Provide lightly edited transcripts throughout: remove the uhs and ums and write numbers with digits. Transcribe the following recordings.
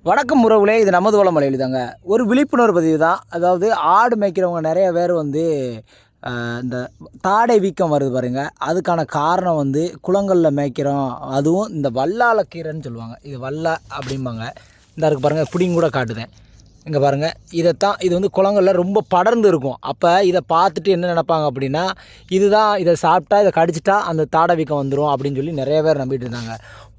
வணக்கம் உறவுகளே, இது நமது வளம் மலையில் தாங்க. ஒரு விழிப்புணர்வு பதிவு தான். அதாவது ஆடு மேய்க்கிறவங்க நிறைய பேர் வந்து இந்த தாடை வீக்கம் வருது பாருங்க. அதுக்கான காரணம் வந்து குளங்களில் மேய்க்கிறோம். அதுவும் இந்த வல்லாளக்கீரைன்னு சொல்லுவாங்க. இது வல்ல அப்படிம்பாங்க. இந்த இருக்கு பாருங்கள், புடிங்க கூட காட்டுதேன். இங்கே பாருங்கள், இதைத்தான் இது வந்து குளங்களில் ரொம்ப படர்ந்து இருக்கும். அப்போ இதை பார்த்துட்டு என்ன நினைப்பாங்க அப்படின்னா, இதுதான், இதை சாப்பிட்டா, இதை கடிச்சிட்டா அந்த தாடை வீக்கம் வந்துடும் அப்படின்னு சொல்லி நிறைய பேர் நம்பிட்டு இருந்தாங்க.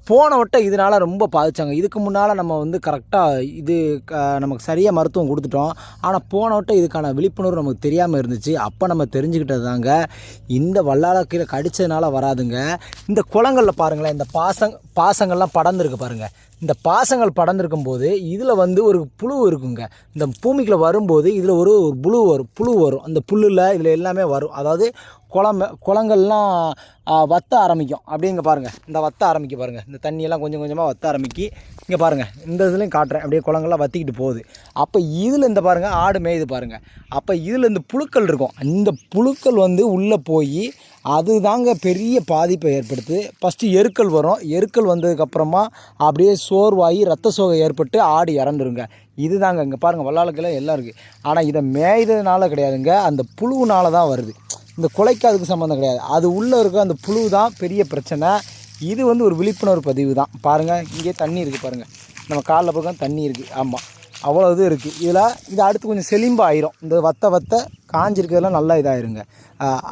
போன வட்டம் இதனால் ரொம்ப பாதித்தாங்க. இதுக்கு முன்னால் நம்ம வந்து கரெக்டாக இது நமக்கு சரியாக மருத்துவம் கொடுத்துட்டோம். ஆனால் போன வட்டம் இதுக்கான விழிப்புணர்வு நமக்கு தெரியாமல் இருந்துச்சு. அப்போ நம்ம தெரிஞ்சுக்கிட்டது தாங்க, இந்த வல்லாரக்கீரை கடித்ததுனால வராதுங்க. இந்த குளங்களில் பாருங்களேன், இந்த பாசங்கள்லாம் படர்ந்துருக்கு பாருங்கள். இந்த பாசங்கள் படர்ந்துருக்கும் போது இதில் வந்து ஒரு புழு இருக்குங்க. இந்த பூமிக்குள்ளே வரும்போது இதில் ஒரு புழு வரும். அந்த புல்லில் இதில் எல்லாமே வரும். அதாவது குளங்கள்லாம் வத்த ஆரம்பிக்கும். அப்படியே இங்கே பாருங்கள், இந்த வத்த ஆரம்பிக்க பாருங்கள். இந்த தண்ணியெல்லாம் கொஞ்சம் கொஞ்சமாக வத்த ஆரம்பிக்கி. இங்கே பாருங்கள், இந்த இதுலேயும் காட்டுறேன். அப்படியே குளங்கள்லாம் வற்றிக்கிட்டு போகுது. அப்போ இதில் இந்த பாருங்கள், ஆடு மேயுது பாருங்கள். அப்போ இதில் இந்த புழுக்கள் இருக்கும். இந்த புழுக்கள் வந்து உள்ளே போய் அதுதாங்க பெரிய பாதிப்பை ஏற்படுத்து. ஃபஸ்ட்டு எருக்கள் வரும். எருக்கள் வந்ததுக்கப்புறமா அப்படியே சோர்வாகி ரத்த சோகை ஏற்பட்டு ஆடு இறந்துருங்க. இது தாங்க இங்கே பாருங்கள், வல்லாளக்கீரை எல்லாம் இருக்குது. ஆனால் இதை மேய்ததுனால கிடையாதுங்க, அந்த புழுவுனால தான் வருது. இந்த கொலைக்கு அதுக்கு சம்மந்தம் கிடையாது. அது உள்ளே இருக்க அந்த புழு தான் பெரிய பிரச்சனை. இது வந்து ஒரு விழிப்புணர்வு பதிவு தான். பாருங்கள், இங்கே தண்ணி இருக்குது பாருங்கள். நம்ம காலில் பக்கம் தண்ணி இருக்குது. ஆமாம், அவ்வளோ இது இருக்குது. இது அடுத்து கொஞ்சம் செலிம்பாக ஆயிரும். இந்த வத்த காஞ்சிருக்கிறதுலாம் நல்லா இதாகிருங்க.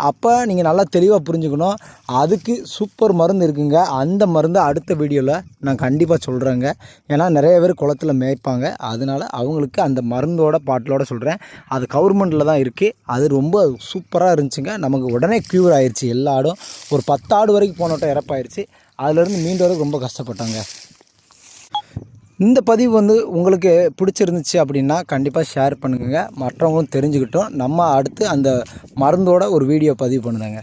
அப்போ நீங்கள் நல்லா தெளிவாக புரிஞ்சுக்கணும். அதுக்கு சூப்பர் மருந்து இருக்குங்க. அந்த மருந்து அடுத்த வீடியோவில் நான் கண்டிப்பாக சொல்கிறேங்க. ஏன்னா நிறைய பேர் குளத்தில் மேய்ப்பாங்க. அதனால் அவங்களுக்கு அந்த மருந்தோட பாட்டிலோட சொல்கிறேன். அது கவர்மெண்ட்டில் தான் இருக்குது. அது ரொம்ப சூப்பராக இருந்துச்சுங்க. நமக்கு உடனே க்யூர் ஆயிடுச்சு. எல்லா ஆடும் ஒரு 10 ஆடு வரைக்கும் போனோட்டம் இறப்பாயிருச்சு. அதிலேருந்து மீண்டு வரைக்கும் ரொம்ப கஷ்டப்பட்டாங்க. இந்த பதிவு வந்து உங்களுக்கு பிடிச்சிருந்துச்சு அப்படின்னா கண்டிப்பாக ஷேர் பண்ணுங்கள். மற்றவங்களும் தெரிஞ்சுக்கிட்டோம். நம்ம அடுத்து அந்த மருந்தோட ஒரு வீடியோ பதிவு பண்ணுதாங்க.